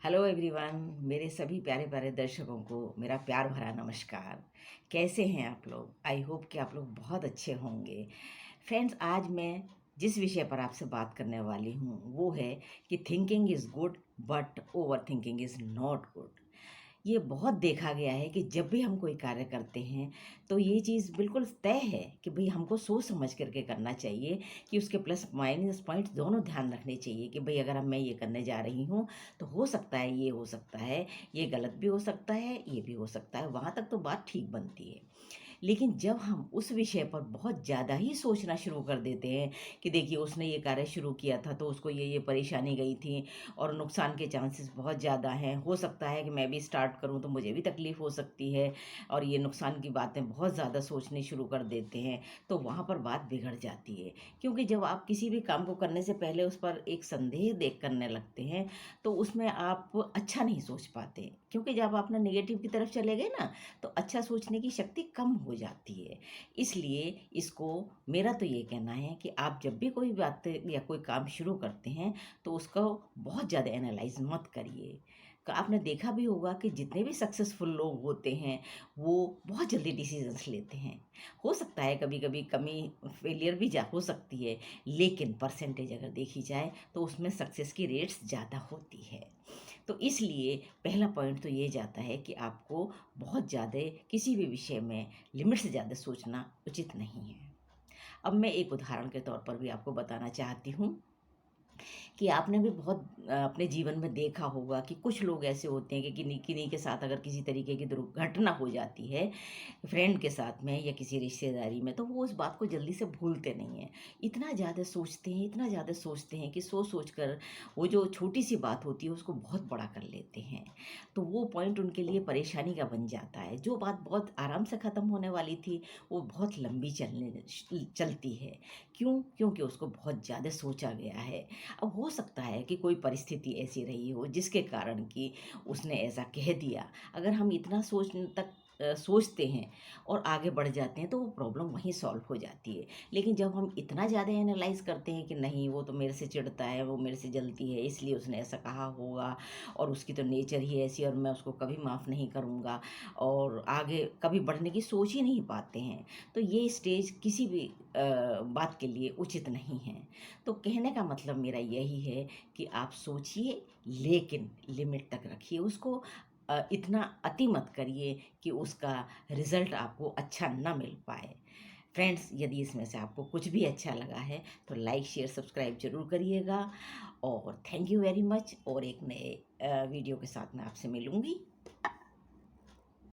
Hello everyone, मेरे सभी प्यारे प्यारे दर्शकों को मेरा प्यार भरा नमस्कार। कैसे हैं आप लोग? आई होप कि आप लोग बहुत अच्छे होंगे। फ्रेंड्स, आज मैं जिस विषय पर आपसे बात करने वाली हूँ वो है कि thinking is good but over thinking is not good. ये बहुत देखा गया है कि जब भी हम कोई कार्य करते हैं तो ये चीज़ बिल्कुल तय है कि भाई हमको सोच समझ करके करना चाहिए, कि उसके प्लस माइनस पॉइंट्स दोनों ध्यान रखने चाहिए कि भाई अगर अब मैं ये करने जा रही हूँ तो हो सकता है ये हो सकता है, ये गलत भी हो सकता है, ये भी हो सकता है। वहाँ तक तो बात ठीक बनती है। लेकिन जब हम उस विषय पर बहुत ज़्यादा ही सोचना शुरू कर देते हैं कि देखिए उसने ये कार्य शुरू किया था तो उसको ये परेशानी गई थी और नुकसान के चांसेस बहुत ज़्यादा हैं, हो सकता है कि मैं भी स्टार्ट करूं तो मुझे भी तकलीफ़ हो सकती है, और ये नुकसान की बातें बहुत ज़्यादा सोचनी शुरू कर देते हैं, तो वहाँ पर बात बिगड़ जाती है। क्योंकि जब आप किसी भी काम को करने से पहले उस पर एक संदेह देख करने लगते हैं तो उसमें आप अच्छा नहीं सोच पाते, क्योंकि जब आप ना नेगेटिव की तरफ चले गए ना तो अच्छा सोचने की शक्ति कम हो जाती है। इसलिए इसको, मेरा तो ये कहना है कि आप जब भी कोई बात या कोई काम शुरू करते हैं तो उसको बहुत ज़्यादा एनालाइज मत करिए। आपने देखा भी होगा कि जितने भी सक्सेसफुल लोग होते हैं वो बहुत जल्दी डिसीजंस लेते हैं। हो सकता है कभी कभी कमी, फेलियर भी जा हो सकती है, लेकिन परसेंटेज अगर देखी जाए तो उसमें सक्सेस की रेट्स ज़्यादा होती है। तो इसलिए पहला पॉइंट तो ये जाता है कि आपको बहुत ज़्यादा किसी भी विषय में लिमिट से ज़्यादा सोचना उचित नहीं है। अब मैं एक उदाहरण के तौर पर भी आपको बताना चाहती हूँ कि आपने भी बहुत अपने जीवन में देखा होगा कि कुछ लोग ऐसे होते हैं कि किन्हीं किन्हीं के साथ अगर किसी तरीके की दुर्घटना हो जाती है, फ्रेंड के साथ में या किसी रिश्तेदारी में, तो वो उस बात को जल्दी से भूलते नहीं हैं। इतना ज़्यादा सोचते हैं, इतना ज़्यादा सोचते हैं कि सोच कर वो जो छोटी सी बात होती है उसको बहुत बड़ा कर लेते हैं। तो वो पॉइंट उनके लिए परेशानी का बन जाता है। जो बात बहुत आराम से ख़त्म होने वाली थी वो बहुत लंबी चलती है। क्यों? क्योंकि उसको बहुत ज़्यादा सोचा गया है। अब हो सकता है कि कोई परिस्थिति ऐसी रही हो जिसके कारण कि उसने ऐसा कह दिया। अगर हम इतना सोचते हैं और आगे बढ़ जाते हैं तो वो प्रॉब्लम वहीं सॉल्व हो जाती है। लेकिन जब हम इतना ज़्यादा एनालाइज करते हैं कि नहीं वो तो मेरे से चिढ़ता है, वो मेरे से जलती है, इसलिए उसने ऐसा कहा होगा, और उसकी तो नेचर ही ऐसी, और मैं उसको कभी माफ़ नहीं करूँगा, और आगे कभी बढ़ने की सोच ही नहीं पाते हैं, तो ये स्टेज किसी भी बात के लिए उचित नहीं है। तो कहने का मतलब मेरा यही है कि आप सोचिए, लेकिन लिमिट तक रखिए उसको। इतना अति मत करिए कि उसका रिज़ल्ट आपको अच्छा ना मिल पाए। फ्रेंड्स, यदि इसमें से आपको कुछ भी अच्छा लगा है तो लाइक शेयर सब्सक्राइब ज़रूर करिएगा, और थैंक यू वेरी मच। और एक नए वीडियो के साथ मैं आपसे मिलूँगी।